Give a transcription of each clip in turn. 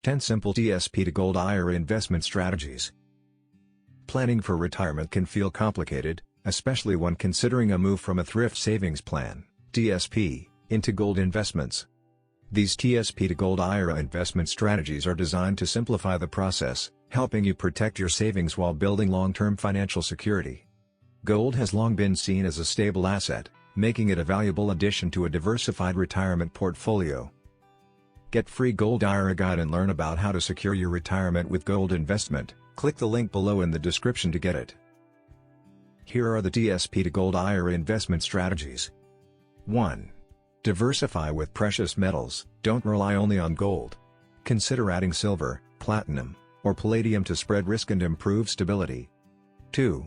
10 Simple TSP to Gold IRA Investment Strategies. Planning for retirement can feel complicated, especially when considering a move from a thrift savings plan, TSP, into gold investments. These TSP to Gold IRA investment strategies are designed to simplify the process, helping you protect your savings while building long-term financial security. Gold has long been seen as a stable asset, making it a valuable addition to a diversified retirement portfolio. Get free Gold IRA guide and learn about how to secure your retirement with gold investment. Click the link below in the description to get it. Here are the TSP to Gold IRA investment strategies. 1. Diversify with precious metals. Don't rely only on gold. Consider adding silver, platinum, or palladium to spread risk and improve stability. 2.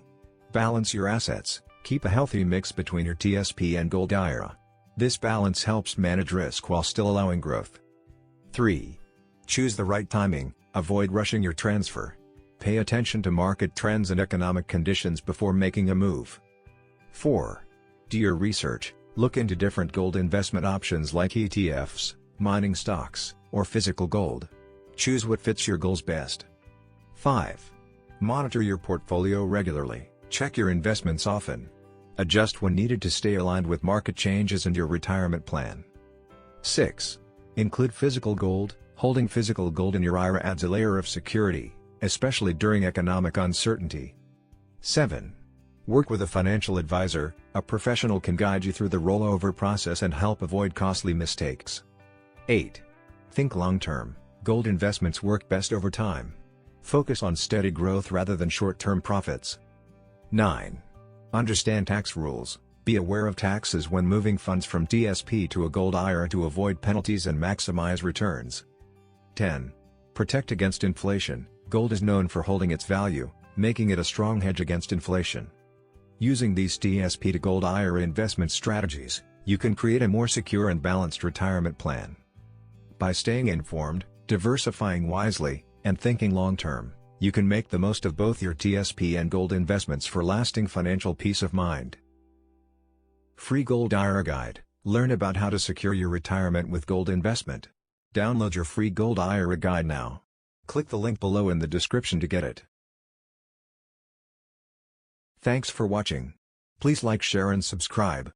Balance your assets. Keep a healthy mix between your TSP and Gold IRA. This balance helps manage risk while still allowing growth. 3. Choose the right timing. Avoid rushing your transfer. Pay attention to market trends and economic conditions before making a move. 4. Do your research. Look into different gold investment options like ETFs, mining stocks, or physical gold. Choose what fits your goals best. 5. Monitor your portfolio regularly. Check your investments often. Adjust when needed to stay aligned with market changes and your retirement plan. 6. Include physical gold. Holding physical gold in your IRA adds a layer of security, especially during economic uncertainty. 7. Work with a financial advisor. A professional can guide you through the rollover process and help avoid costly mistakes. 8. Think long-term. Gold investments work best over time. Focus on steady growth rather than short-term profits. 9. Understand tax rules. Be aware of taxes when moving funds from TSP to a Gold IRA to avoid penalties and maximize returns. 10. Protect against inflation. Gold is known for holding its value, making it a strong hedge against inflation. Using these TSP to Gold IRA investment strategies, you can create a more secure and balanced retirement plan. By staying informed, diversifying wisely, and thinking long-term, you can make the most of both your TSP and gold investments for lasting financial peace of mind. Free Gold IRA Guide. Learn about how to secure your retirement with gold investment. Download your free Gold IRA Guide now. Click the link below in the description to get it. Thanks for watching. Please like, share and subscribe.